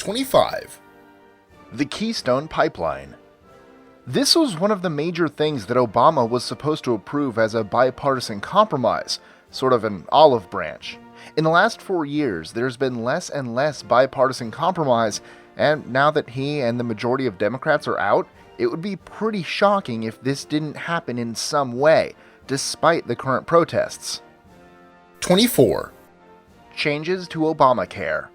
25. The Keystone Pipeline. This was one of the major things that Obama was supposed to approve as a bipartisan compromise, sort of an olive branch. In the last 4 years, there's been less and less bipartisan compromise, and now that he and the majority of Democrats are out, it would be pretty shocking if this didn't happen in some way, despite the current protests. 24. Changes to Obamacare.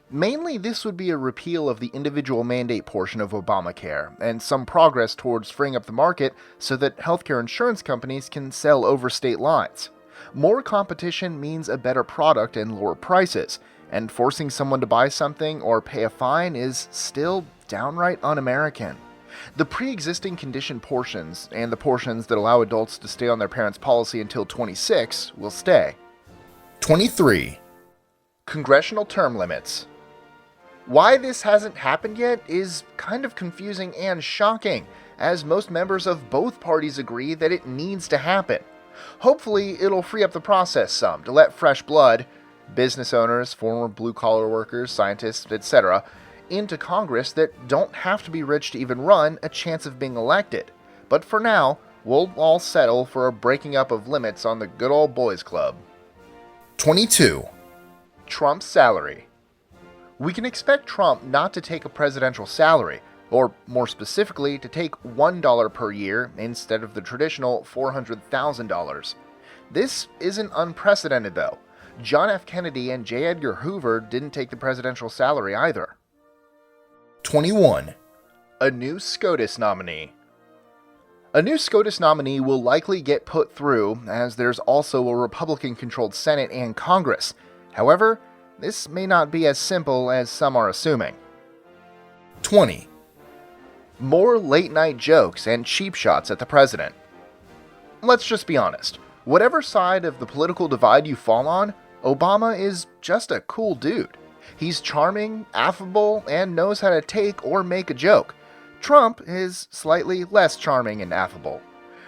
Mainly, this would be a repeal of the individual mandate portion of Obamacare, and some progress towards freeing up the market so that healthcare insurance companies can sell over state lines. More competition means a better product and lower prices, and forcing someone to buy something or pay a fine is still downright un-American. The pre-existing condition portions, and the portions that allow adults to stay on their parents' policy until 26, will stay. 23. Congressional term limits. Why this hasn't happened yet is kind of confusing and shocking, as most members of both parties agree that it needs to happen. Hopefully, it'll free up the process some to let fresh blood, business owners, former blue-collar workers, scientists, etc., into Congress that don't have to be rich to even run a chance of being elected. But for now, we'll all settle for a breaking up of limits on the good old boys club. 22. Trump's salary. We can expect Trump not to take a presidential salary, or more specifically, to take $1 per year instead of the traditional $400,000. This isn't unprecedented, though. John F. Kennedy and J. Edgar Hoover didn't take the presidential salary either. 21. A new SCOTUS nominee. A new SCOTUS nominee will likely get put through, as there's also a Republican-controlled Senate and Congress. However, this may not be as simple as some are assuming. 20. More late-night jokes and cheap shots at the president. Let's just be honest. Whatever side of the political divide you fall on, Obama is just a cool dude. He's charming, affable, and knows how to take or make a joke. Trump is slightly less charming and affable.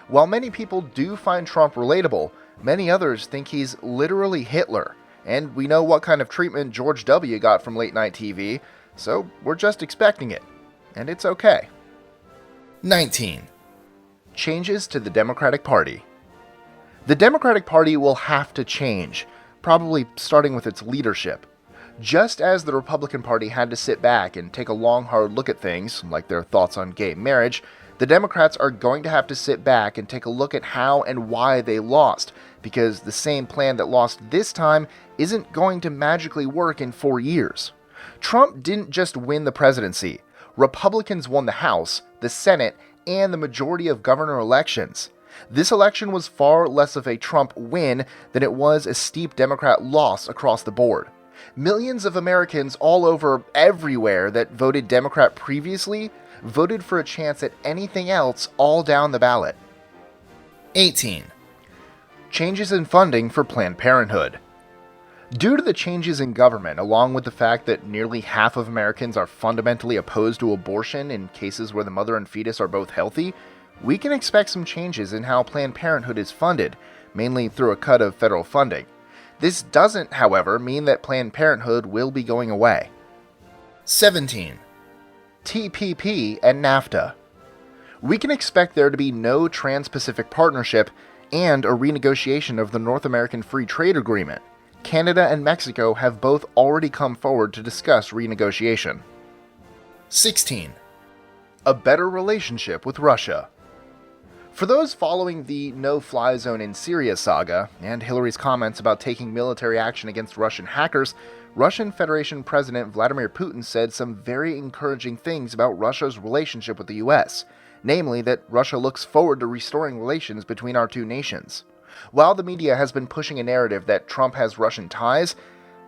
While many people do find Trump relatable, many others think he's literally Hitler. And we know what kind of treatment George W. got from late-night TV, so we're just expecting it. And it's okay. 19. Changes to the Democratic Party. The Democratic Party will have to change, probably starting with its leadership. Just as the Republican Party had to sit back and take a long, hard look at things, like their thoughts on gay marriage, the Democrats are going to have to sit back and take a look at how and why they lost, because the same plan that lost this time isn't going to magically work in 4 years. Trump didn't just win the presidency. Republicans won the House, the Senate, and the majority of governor elections. This election was far less of a Trump win than it was a steep Democrat loss across the board. Millions of Americans all over everywhere that voted Democrat previously voted for a chance at anything else all down the ballot. 18. Changes in funding for Planned Parenthood. Due to the changes in government, along with the fact that nearly half of Americans are fundamentally opposed to abortion in cases where the mother and fetus are both healthy, we can expect some changes in how Planned Parenthood is funded, mainly through a cut of federal funding. This doesn't, however, mean that Planned Parenthood will be going away. 17. Tpp and Nafta. We can expect there to be no Trans-Pacific Partnership and a renegotiation of the North American Free Trade Agreement. Canada and Mexico have both already come forward to discuss renegotiation. 16. A better relationship with Russia. For those following the no-fly zone in Syria saga, and Hillary's comments about taking military action against Russian hackers, Russian Federation President Vladimir Putin said some very encouraging things about Russia's relationship with the US, namely that Russia looks forward to restoring relations between our two nations. While the media has been pushing a narrative that Trump has Russian ties,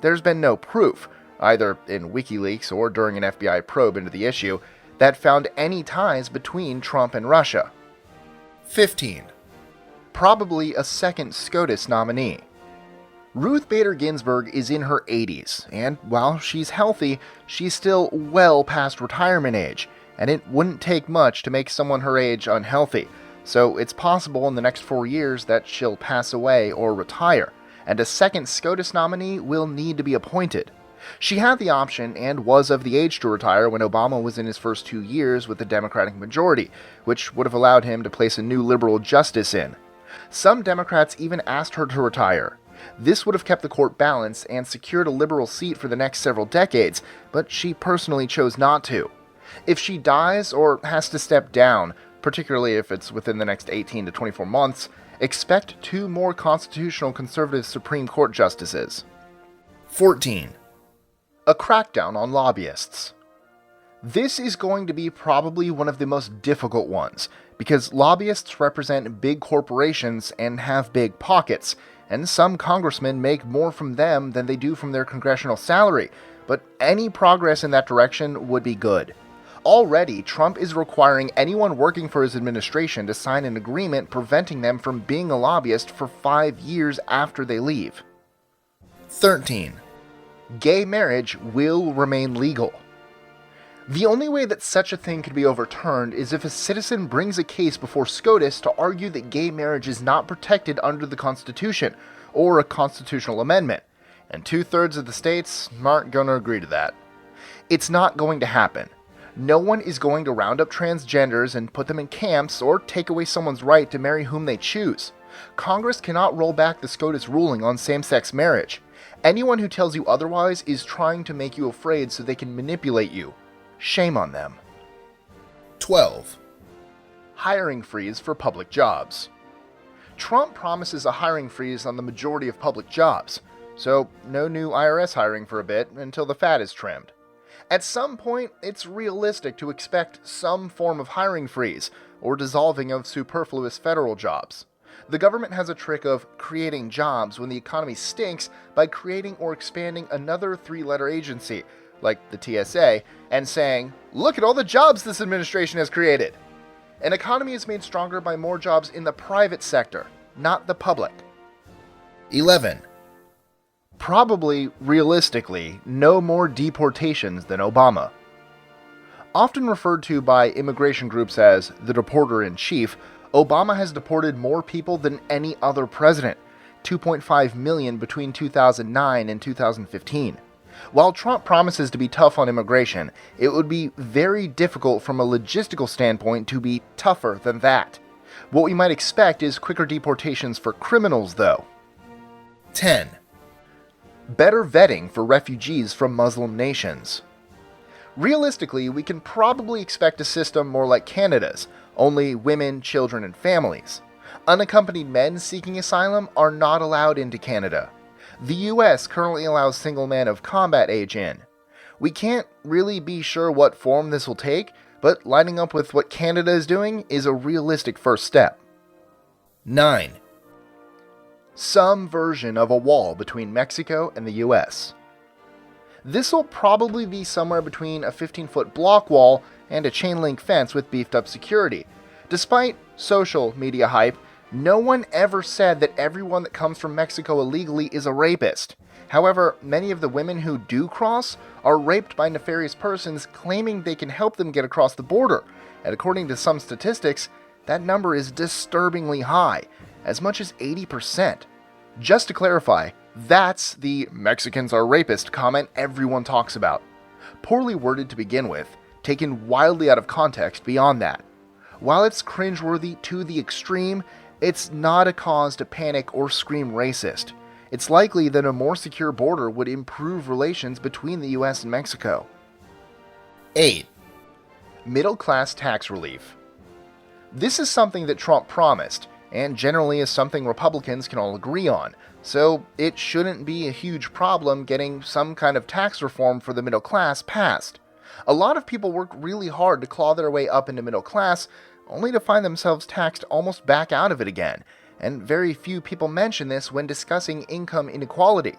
there's been no proof, either in WikiLeaks or during an FBI probe into the issue, that found any ties between Trump and Russia. 15. Probably a second SCOTUS nominee. Ruth Bader Ginsburg is in her 80s, and while she's healthy, she's still well past retirement age, and it wouldn't take much to make someone her age unhealthy, so it's possible in the next 4 years that she'll pass away or retire, and a second SCOTUS nominee will need to be appointed. She had the option and was of the age to retire when Obama was in his first 2 years with the Democratic majority, which would have allowed him to place a new liberal justice in. Some Democrats even asked her to retire. This would have kept the court balanced and secured a liberal seat for the next several decades, but she personally chose not to. If she dies or has to step down, particularly if it's within the next 18 to 24 months, expect 2 more constitutional conservative Supreme Court justices. 14. A crackdown on lobbyists. This is going to be probably one of the most difficult ones, because lobbyists represent big corporations and have big pockets, and some congressmen make more from them than they do from their congressional salary, but any progress in that direction would be good. Already, Trump is requiring anyone working for his administration to sign an agreement preventing them from being a lobbyist for 5 years after they leave. 13. Gay marriage will remain legal. The only way that such a thing could be overturned is if a citizen brings a case before SCOTUS to argue that gay marriage is not protected under the Constitution, or a constitutional amendment, and 2/3 of the states aren't going to agree to that. It's not going to happen. No one is going to round up transgenders and put them in camps or take away someone's right to marry whom they choose. Congress cannot roll back the SCOTUS ruling on same-sex marriage. Anyone who tells you otherwise is trying to make you afraid so they can manipulate you. Shame on them. 12. Hiring freeze for public jobs. Trump promises a hiring freeze on the majority of public jobs, so no new IRS hiring for a bit until the fat is trimmed. At some point, it's realistic to expect some form of hiring freeze or dissolving of superfluous federal jobs. The government has a trick of creating jobs when the economy stinks by creating or expanding another 3-letter agency, like the TSA, and saying, "Look at all the jobs this administration has created." An economy is made stronger by more jobs in the private sector, not the public. 11. Probably, realistically, no more deportations than Obama. Often referred to by immigration groups as the deporter-in-chief, Obama has deported more people than any other president, 2.5 million between 2009 and 2015. While Trump promises to be tough on immigration, it would be very difficult from a logistical standpoint to be tougher than that. What we might expect is quicker deportations for criminals, though. 10. Better vetting for refugees from Muslim nations. Realistically, we can probably expect a system more like Canada's, only women, children, and families. Unaccompanied men seeking asylum are not allowed into Canada. The US currently allows single men of combat age in. We can't really be sure what form this will take, but lining up with what Canada is doing is a realistic first step. 9. Some version of a wall between Mexico and the US. This will probably be somewhere between a 15-foot block wall and a chain-link fence with beefed-up security. Despite social media hype, no one ever said that everyone that comes from Mexico illegally is a rapist. However, many of the women who do cross are raped by nefarious persons claiming they can help them get across the border, and according to some statistics, that number is disturbingly high, as much as 80%. Just to clarify, that's the "Mexicans are rapist" comment everyone talks about. Poorly worded to begin with, taken wildly out of context beyond that. While it's cringeworthy to the extreme, it's not a cause to panic or scream racist. It's likely that a more secure border would improve relations between the US and Mexico. 8. Middle-class tax relief. This is something that Trump promised, and generally is something Republicans can all agree on, so it shouldn't be a huge problem getting some kind of tax reform for the middle class passed. A lot of people work really hard to claw their way up into middle class, only to find themselves taxed almost back out of it again, and very few people mention this when discussing income inequality.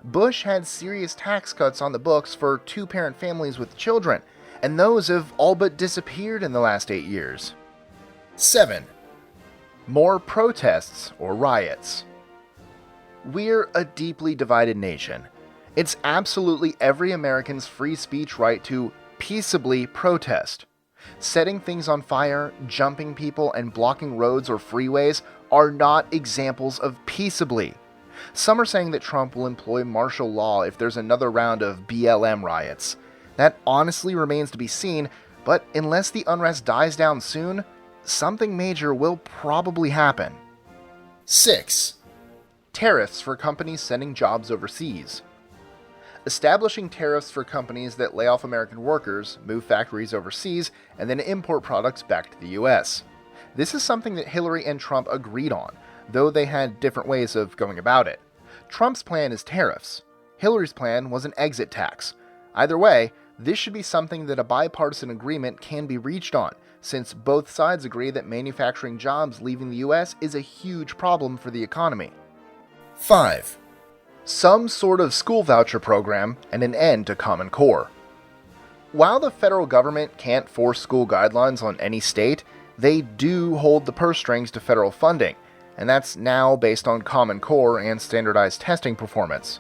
Bush had serious tax cuts on the books for 2-parent families with children, and those have all but disappeared in the last 8 years. 7. More protests or riots. We're a deeply divided nation. It's absolutely every American's free speech right to peaceably protest. Setting things on fire, jumping people, and blocking roads or freeways are not examples of peaceably. Some are saying that Trump will employ martial law if there's another round of BLM riots. That honestly remains to be seen, but unless the unrest dies down soon, something major will probably happen. 6. Tariffs for companies sending jobs overseas. Establishing tariffs for companies that lay off American workers, move factories overseas, and then import products back to the US. This is something that Hillary and Trump agreed on, though they had different ways of going about it. Trump's plan is tariffs. Hillary's plan was an exit tax. Either way, this should be something that a bipartisan agreement can be reached on, since both sides agree that manufacturing jobs leaving the US is a huge problem for the economy. 5. Some sort of school voucher program and an end to Common Core. While the federal government can't force school guidelines on any state, they do hold the purse strings to federal funding, and that's now based on Common Core and standardized testing performance.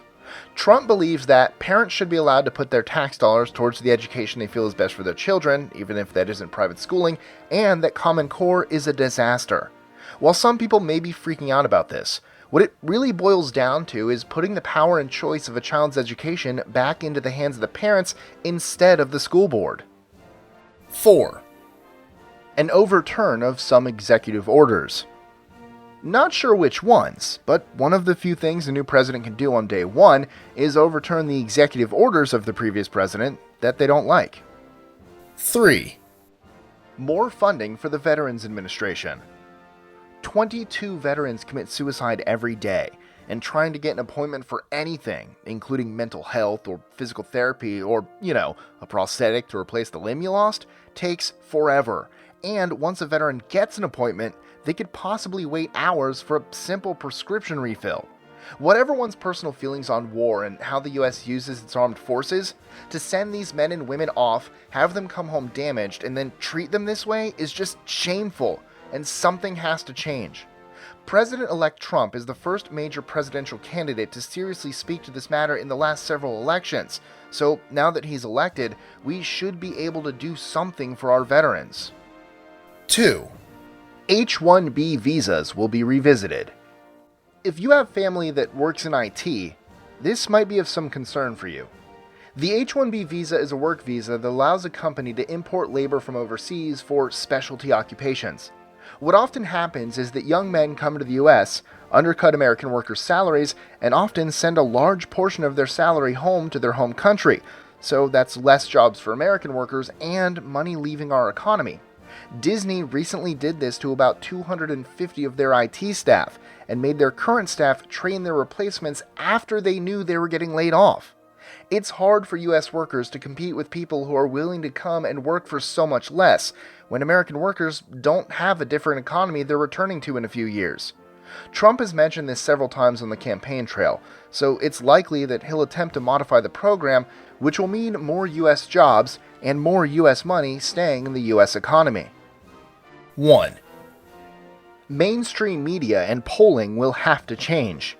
Trump believes that parents should be allowed to put their tax dollars towards the education they feel is best for their children, even if that isn't private schooling, and that Common Core is a disaster. While some people may be freaking out about this, what it really boils down to is putting the power and choice of a child's education back into the hands of the parents instead of the school board. 4. An overturn of some executive orders. Not sure which ones, but one of the few things a new president can do on day one is overturn the executive orders of the previous president that they don't like. 3. More funding for the Veterans Administration. 22 veterans commit suicide every day, and trying to get an appointment for anything, including mental health or physical therapy or, a prosthetic to replace the limb you lost, takes forever. And once a veteran gets an appointment, they could possibly wait hours for a simple prescription refill. Whatever one's personal feelings on war and how the US uses its armed forces, to send these men and women off, have them come home damaged, and then treat them this way is just shameful, and something has to change. President-elect Trump is the first major presidential candidate to seriously speak to this matter in the last several elections, so now that he's elected, we should be able to do something for our veterans. 2. H-1B visas will be revisited. If you have family that works in IT, this might be of some concern for you. The H-1B visa is a work visa that allows a company to import labor from overseas for specialty occupations. What often happens is that young men come to the US, undercut American workers' salaries, and often send a large portion of their salary home to their home country, so that's less jobs for American workers and money leaving our economy. Disney recently did this to about 250 of their IT staff, and made their current staff train their replacements after they knew they were getting laid off. It's hard for US workers to compete with people who are willing to come and work for so much less, when American workers don't have a different economy they're returning to in a few years. Trump has mentioned this several times on the campaign trail, so it's likely that he'll attempt to modify the program, which will mean more US jobs and more US money staying in the US economy. 1. Mainstream media and polling will have to change.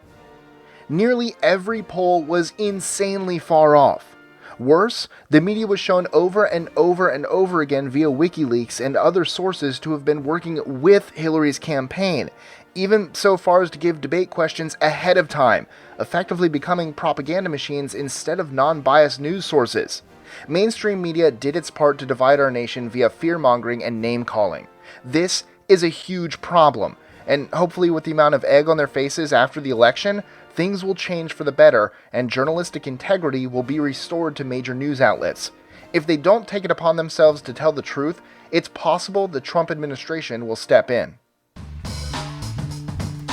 Nearly every poll was insanely far off. Worse, the media was shown over and over and over again via WikiLeaks and other sources to have been working with Hillary's campaign, even so far as to give debate questions ahead of time, effectively becoming propaganda machines instead of non-biased news sources. Mainstream media did its part to divide our nation via fear-mongering and name-calling. This is a huge problem, and hopefully with the amount of egg on their faces after the election, things will change for the better, and journalistic integrity will be restored to major news outlets. If they don't take it upon themselves to tell the truth, it's possible the Trump administration will step in.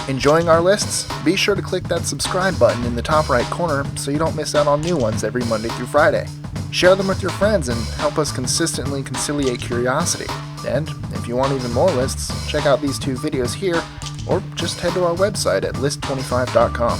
Enjoying our lists? Be sure to click that subscribe button in the top right corner so you don't miss out on new ones every Monday through Friday. Share them with your friends and help us consistently conciliate curiosity. And if you want even more lists, check out these two videos here, or just head to our website at list25.com.